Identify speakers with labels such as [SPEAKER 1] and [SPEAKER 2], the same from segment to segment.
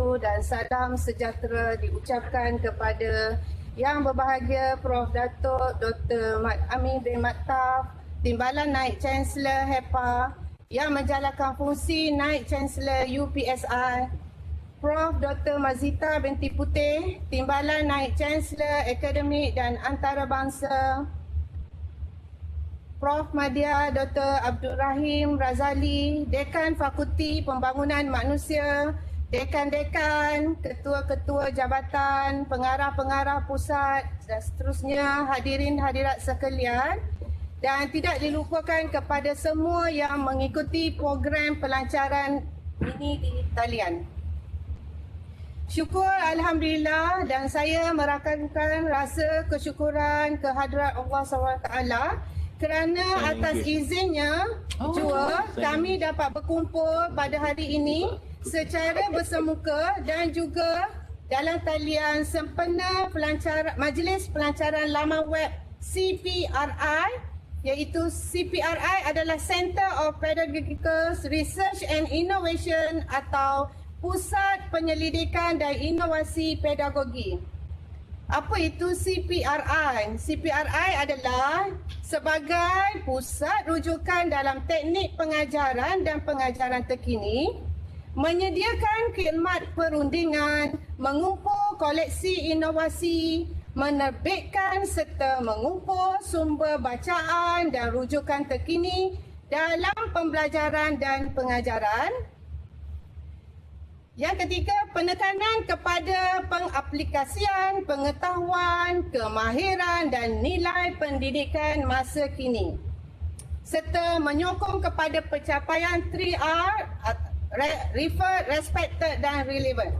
[SPEAKER 1] wabarakatuh dan salam sejahtera diucapkan kepada Yang Berbahagia Prof. Datuk Dr. Mat Amin bin Maktaf, Timbalan Naib Chancellor HEPA, yang menjalankan fungsi Naib Chancellor UPSI, Prof. Dr. Mazita binti Putih, Timbalan Naib Chancellor Akademik dan Antarabangsa, Prof. Madya Dr. Abdul Rahim Razali, Dekan Fakulti Pembangunan Manusia, Dekan-dekan, ketua-ketua jabatan, pengarah-pengarah pusat dan seterusnya, hadirin hadirat sekalian, dan tidak dilupakan kepada semua yang mengikuti program pelancaran ini di talian. Syukur Alhamdulillah, dan saya merakamkan rasa kesyukuran kehadrat Allah SWT kerana atas izinnya jua kami dapat berkumpul pada hari ini secara bersemuka dan juga dalam talian sempena Majlis Pelancaran Laman Web CPRI, iaitu CPRI adalah Center of Pedagogical Research and Innovation atau Pusat Penyelidikan dan Inovasi Pedagogi. Apa itu CPRI? CPRI adalah sebagai pusat rujukan dalam teknik pengajaran dan pengajaran terkini, menyediakan khidmat perundingan, mengumpul koleksi inovasi, menerbitkan serta mengumpul sumber bacaan dan rujukan terkini dalam pembelajaran dan pengajaran. Yang ketiga, penekanan kepada pengaplikasian pengetahuan, kemahiran dan nilai pendidikan masa kini, serta menyokong kepada pencapaian 3R, refer, respected dan relevant.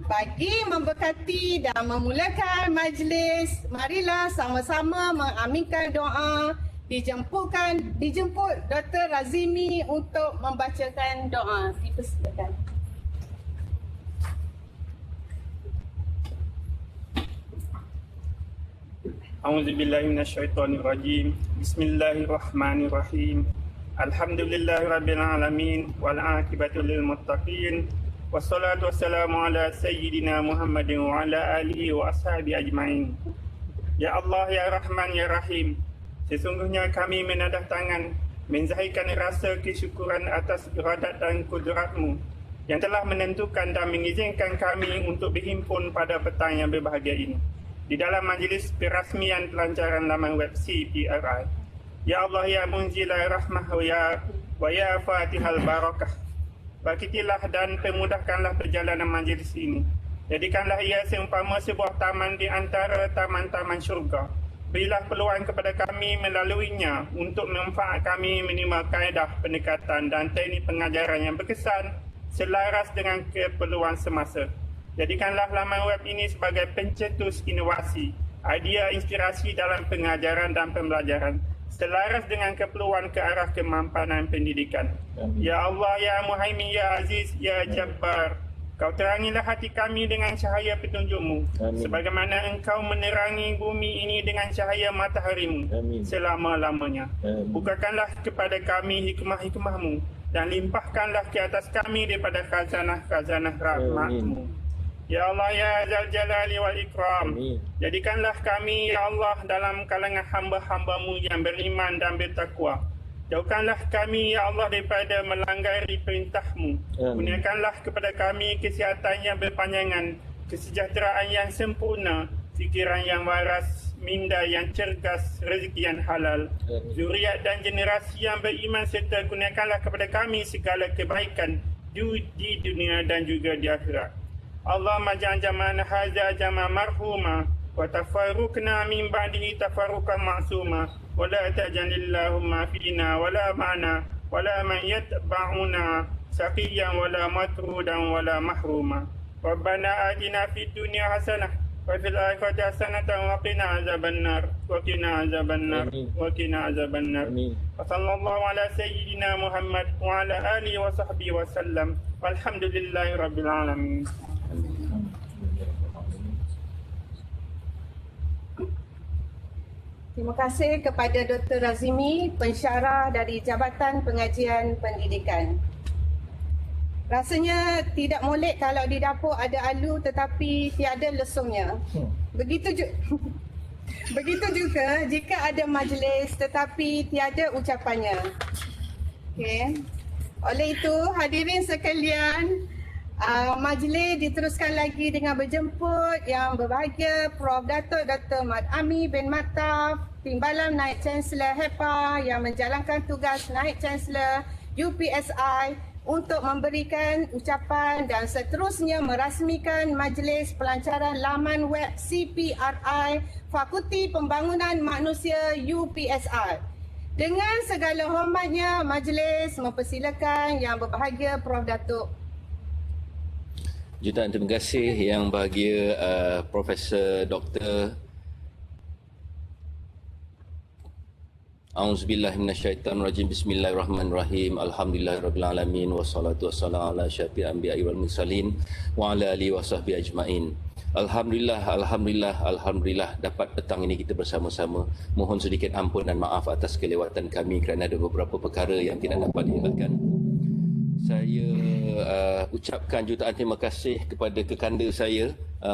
[SPEAKER 1] Bagi memberkati dan memulakan majlis, marilah sama-sama mengaminkan doa. Dijemput Dr. Razimi untuk membacakan doa. Dipersilakan.
[SPEAKER 2] A'udzubillahi minasyaitonirrajim. Bismillahirrahmanirrahim. Alhamdulillahirabbil alamin wal aqibatu lil muttaqin. Wassalatu wassalamu ala sayyidina Muhammadin wa ala alihi wa ashabi ajmain. Ya Allah, ya Rahman, ya Rahim. Sesungguhnya kami menadah tangan menzahirkan rasa kesyukuran atas iradat dan kudratmu yang telah menentukan dan mengizinkan kami untuk berhimpun pada petang yang berbahagia ini di dalam majlis perasmian pelancaran laman web CPRI. Ya Allah, ya Munzila Rahmah wa ya Fatihal Barakah. Berkatilah dan permudahkanlah perjalanan majlis ini. Jadikanlah ia seumpama sebuah taman di antara taman-taman syurga. Berilah peluang kepada kami melaluinya untuk manfaat kami menerima kaedah pendekatan dan teknik pengajaran yang berkesan selaras dengan keperluan semasa. Jadikanlah laman web ini sebagai pencetus inovasi, idea inspirasi dalam pengajaran dan pembelajaran, selaras dengan keperluan ke arah kemampanan pendidikan. Amin. Ya Allah, ya Muhaimin, ya Aziz, ya Jabbar, Kau terangilah hati kami dengan cahaya petunjuk-Mu, sebagaimana Engkau menerangi bumi ini dengan cahaya matahari-Mu selama-lamanya. Bukakanlah kepada kami hikmah-hikmah-Mu dan limpahkanlah ke atas kami daripada khazanah-khazanah rahmat-Mu. Ya Allah, ya Zal Jalali wal Ikram, jadikanlah kami, ya Allah, dalam kalangan hamba-hamba-Mu yang beriman dan bertakwa. Jauhkanlah kami, ya Allah, daripada melanggari perintah-Mu. Kurniakanlah kepada kami kesihatan yang berpanjangan, kesejahteraan yang sempurna, fikiran yang waras, minda yang cergas, rezeki yang halal, zuriat dan generasi yang beriman, serta kurniakanlah kepada kami segala kebaikan di dunia dan juga di akhirat. Allahumma ja'al jama'ana hadza jama' marhuma wa tafarruqna min ba'dihi tafarruqan ma'suma wa la taj'alillahumma fina wa la ma'na wa la man yatba'una saqiyan wa la matrudan wa la mahruma. Rabbana atina fid dunya hasanah wa fil akhirati hasanatan wa qina azabannar wa qina azabannar wa qina azabannar. Wa sallallahu ala sayyidina Muhammad wa ala alihi wa sahbihi wa sallam. Walhamdulillahi rabbil alamin.
[SPEAKER 1] Terima kasih kepada Dr. Razimi, pensyarah dari Jabatan Pengajian Pendidikan. Rasanya tidak molek kalau di dapur ada alu tetapi tiada lesungnya. Begitu juga jika ada majlis tetapi tiada ucapannya. Okey. Oleh itu, hadirin sekalian, majlis diteruskan lagi dengan berjemput yang berbahagia Prof. Datuk Dr. Mat Ami bin Mattaf, Timbalan Naib Chancellor HEPA yang menjalankan tugas Naib Chancellor UPSI untuk memberikan ucapan dan seterusnya merasmikan majlis pelancaran laman web CPRI Fakulti Pembangunan Manusia UPSI. Dengan segala hormatnya, majlis mempersilakan yang berbahagia Prof. Datuk.
[SPEAKER 3] Jutaan terima kasih yang bahagia Profesor Dr. A'udzubillahi minasyaitonirrajim. Bismillahirrahmanirrahim. Alhamdulillahirabbil alamin wassalatu wassalamu ala asyrafil anbiya'i wal mursalin wa ala alihi wasahbihi ajmain. Alhamdulillah dapat petang ini kita bersama-sama. Mohon sedikit ampun dan maaf atas kelewatan kami kerana ada beberapa perkara yang tidak dapat dielakkan. Saya ucapkan jutaan terima kasih kepada kekanda saya,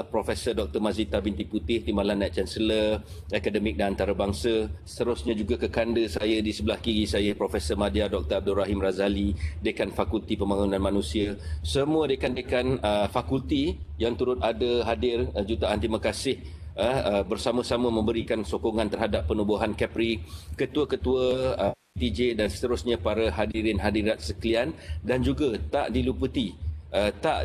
[SPEAKER 3] Profesor Dr. Mazita binti Putih, Timbalan Naib Chancellor Akademik dan Antarabangsa. Seterusnya juga kekanda saya di sebelah kiri saya, Profesor Madya Dr. Abdul Rahim Razali, Dekan Fakulti Pembangunan Manusia. Semua dekan-dekan fakulti yang turut hadir, jutaan terima kasih. Bersama-sama memberikan sokongan terhadap penubuhan KEPRI, ketua-ketua TJ dan seterusnya, para hadirin hadirat sekalian, dan juga tak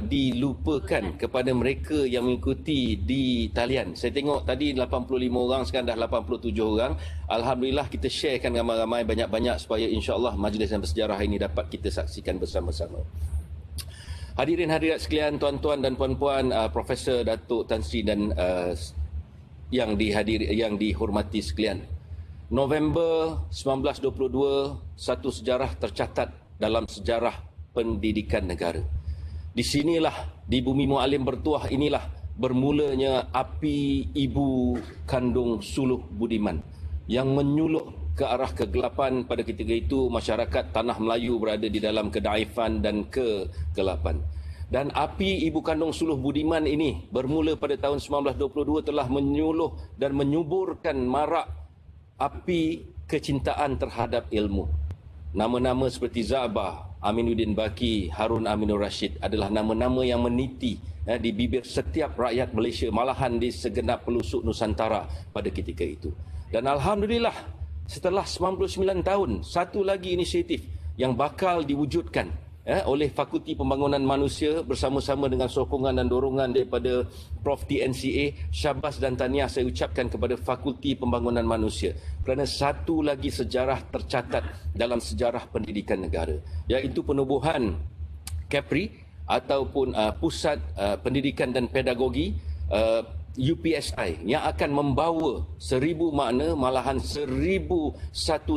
[SPEAKER 3] dilupakan kepada mereka yang mengikuti di talian. Saya tengok tadi 85 orang, sekarang dah 87 orang. Alhamdulillah, kita sharekan ramai-ramai, banyak-banyak supaya insya-Allah majlis yang bersejarah ini dapat kita saksikan bersama-sama. Hadirin hadirat sekalian, tuan-tuan dan puan-puan, Profesor Datuk Tan Sri dan yang dihormati sekalian. November 1922, satu sejarah tercatat dalam sejarah pendidikan negara. Di sinilah, di bumi Muallim bertuah inilah bermulanya api ibu kandung suluh budiman yang menyuluh ke arah kegelapan. Pada ketika itu masyarakat tanah Melayu berada di dalam kedaifan dan kegelapan. Dan api ibu kandung suluh budiman ini bermula pada tahun 1922 telah menyuluh dan menyuburkan marak api kecintaan terhadap ilmu. Nama-nama seperti Zabah, Aminuddin Baki, Harun Aminur Rashid adalah nama-nama yang meniti di bibir setiap rakyat Malaysia, malahan di segenap pelosok Nusantara pada ketika itu. Dan Alhamdulillah, setelah 99 tahun, satu lagi inisiatif yang bakal diwujudkan oleh Fakulti Pembangunan Manusia bersama-sama dengan sokongan dan dorongan daripada Prof TNCA. Syabas dan tahniah saya ucapkan kepada Fakulti Pembangunan Manusia kerana satu lagi sejarah tercatat dalam sejarah pendidikan negara, iaitu penubuhan KEPRI ataupun Pusat Pendidikan dan Pedagogi UPSI yang akan membawa 1000 makna, malahan 1001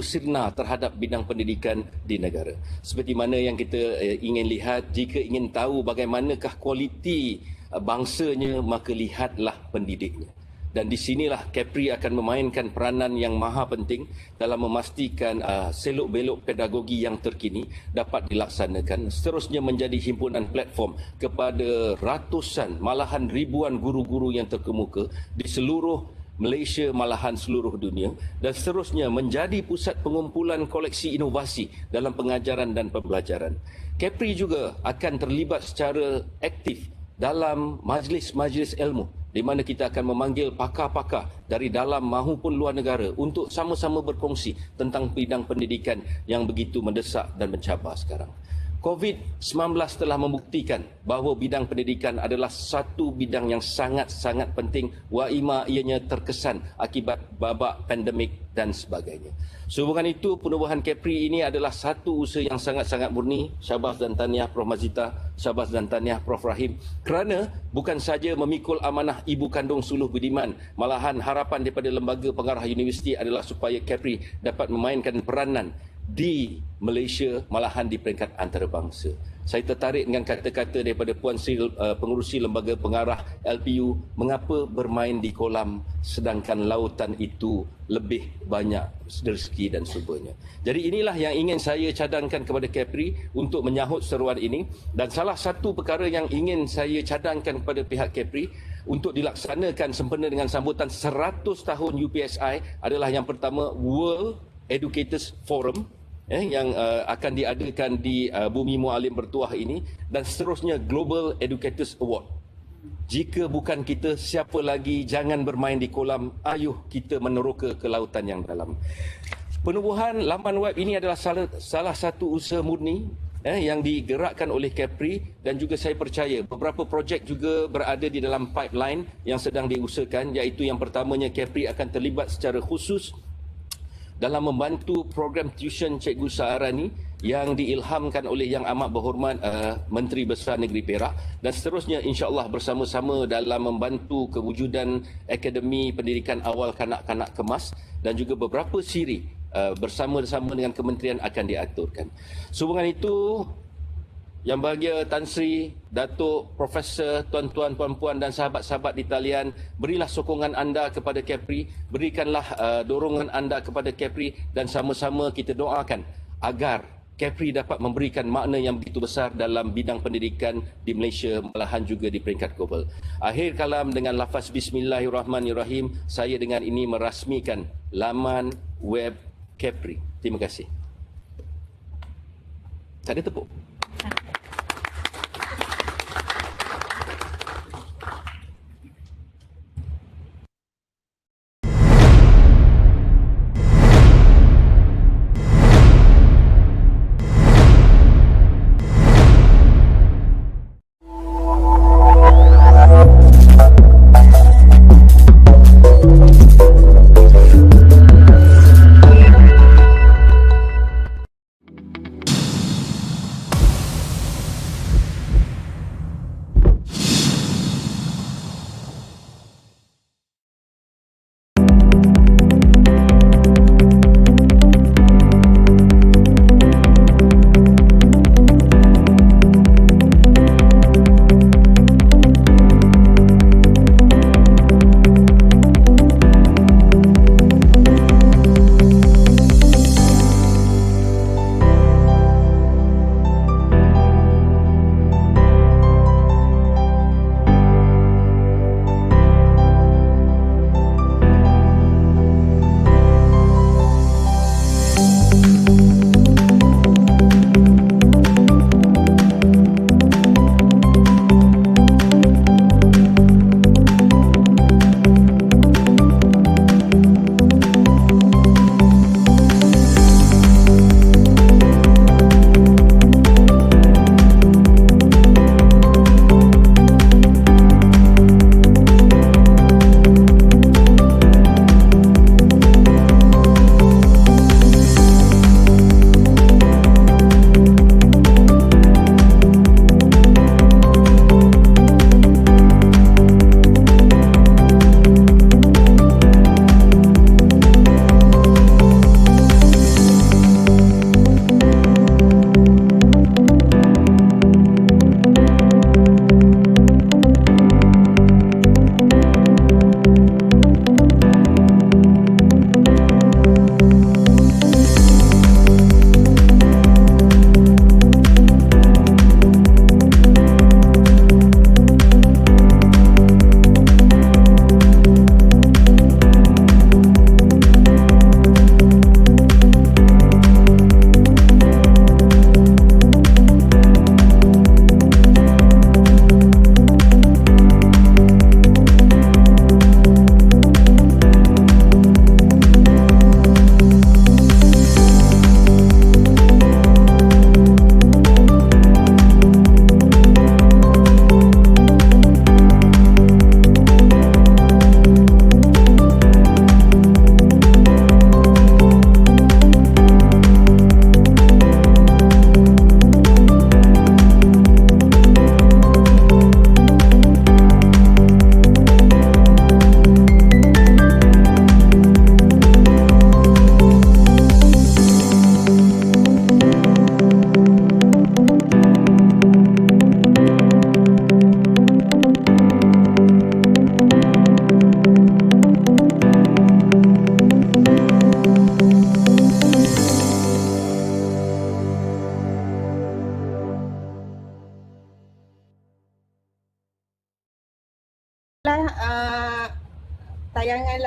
[SPEAKER 3] sirna terhadap bidang pendidikan di negara. Seperti mana yang kita ingin lihat, jika ingin tahu bagaimanakah kualiti bangsanya, maka lihatlah pendidiknya. Dan di sinilah KEPRI akan memainkan peranan yang maha penting dalam memastikan selok-belok pedagogi yang terkini dapat dilaksanakan. Seterusnya menjadi himpunan platform kepada ratusan, malahan ribuan guru-guru yang terkemuka di seluruh Malaysia, malahan seluruh dunia. Dan seterusnya menjadi pusat pengumpulan koleksi inovasi dalam pengajaran dan pembelajaran. KEPRI juga akan terlibat secara aktif dalam majlis-majlis ilmu, di mana kita akan memanggil pakar-pakar dari dalam maupun luar negara untuk sama-sama berkongsi tentang bidang pendidikan yang begitu mendesak dan mencabar sekarang. COVID-19 telah membuktikan bahawa bidang pendidikan adalah satu bidang yang sangat-sangat penting, wa ima ianya terkesan akibat babak pandemik dan sebagainya. Sehubungan itu, penubuhan KEPRI ini adalah satu usaha yang sangat-sangat murni. Syabas dan tahniah Prof Mazita, syabas dan tahniah Prof Rahim, kerana bukan saja memikul amanah ibu kandung suluh budiman, malahan harapan daripada lembaga pengarah universiti adalah supaya KEPRI dapat memainkan peranan di Malaysia, malahan di peringkat antarabangsa. Saya tertarik dengan kata-kata daripada Puan Sri, pengurusi lembaga pengarah LPU, mengapa bermain di kolam sedangkan lautan itu lebih banyak rezeki dan sebagainya. Jadi inilah yang ingin saya cadangkan kepada Kepri untuk menyahut seruan ini, dan salah satu perkara yang ingin saya cadangkan kepada pihak Kepri untuk dilaksanakan sempena dengan sambutan 100 tahun UPSI adalah yang pertama, World Educators Forum yang akan diadakan di Bumi Mualim Bertuah ini, dan seterusnya Global Educators Award. Jika bukan kita, siapa lagi? Jangan bermain di kolam, ayuh kita meneroka ke lautan yang dalam. Penubuhan laman web ini adalah salah satu usaha murni yang digerakkan oleh Kepri, dan juga saya percaya beberapa projek juga berada di dalam pipeline yang sedang diusahakan, iaitu yang pertamanya Kepri akan terlibat secara khusus dalam membantu program tuition Cikgu Saharani yang diilhamkan oleh Yang Amat Berhormat Menteri Besar Negeri Perak, dan seterusnya insya-Allah bersama-sama dalam membantu kewujudan Akademi Pendidikan Awal Kanak-kanak Kemas, dan juga beberapa siri bersama-sama dengan kementerian akan diaturkan. Sehubungan itu, Yang Bahagia Tan Sri, Datuk, Profesor, tuan-tuan, puan-puan dan sahabat-sahabat di talian, berilah sokongan anda kepada Kepri, berikanlah dorongan anda kepada Kepri, dan sama-sama kita doakan agar Kepri dapat memberikan makna yang begitu besar dalam bidang pendidikan di Malaysia, malahan juga di peringkat global. Akhir kalam dengan lafaz Bismillahirrahmanirrahim, saya dengan ini merasmikan laman web Kepri. Terima kasih. Tak ada tepuk.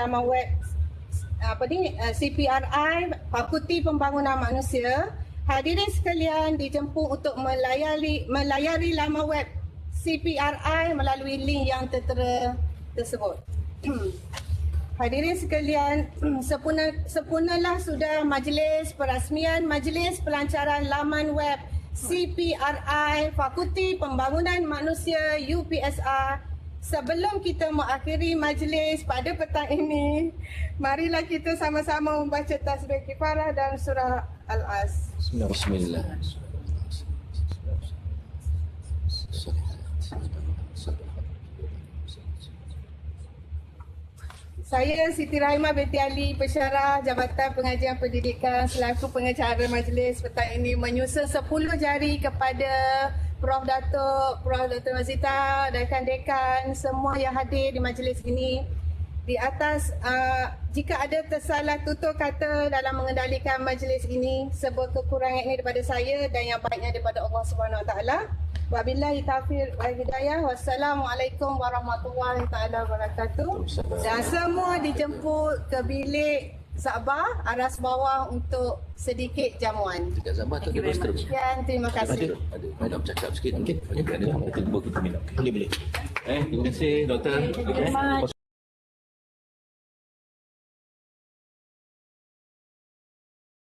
[SPEAKER 1] laman web CPRI, Fakulti Pembangunan Manusia. Hadirin sekalian dijemput untuk melayari laman web CPRI melalui link yang tertera tersebut. Hadirin sekalian, sempurnalah sudah majlis perasmian Majlis Pelancaran Laman Web CPRI Fakulti Pembangunan Manusia UPSR. Sebelum kita mengakhiri majlis pada petang ini, marilah kita sama-sama membaca tasbih kifarah dan surah Al-As.
[SPEAKER 3] Bismillah.
[SPEAKER 1] Saya Siti Rahimah binti Ali, Pensyarah Jabatan Pengajian Pendidikan selaku pengacara majlis petang ini menyusun 10 jari kepada Prof. Datuk, Prof. Dr. Mazita, dekan-dekan semua yang hadir di majlis ini. Di atas, jika ada tersalah tutur kata dalam mengendalikan majlis ini, sebuah kekurangan ini daripada saya dan yang baiknya daripada Allah Subhanahu Wa Taala. Wabillahi taufiq wal hidayah. Wassalamualaikum warahmatullahi taala wabarakatuh. Dan semua dijemput ke bilik Sabah aras bawah untuk sedikit jamuan.
[SPEAKER 3] Dekat Sabah tak ada poster.
[SPEAKER 1] Sekian, terima kasih.
[SPEAKER 3] Ada bercakap sikit. Okey. Ada kita minum. Boleh. Terima kasih doktor.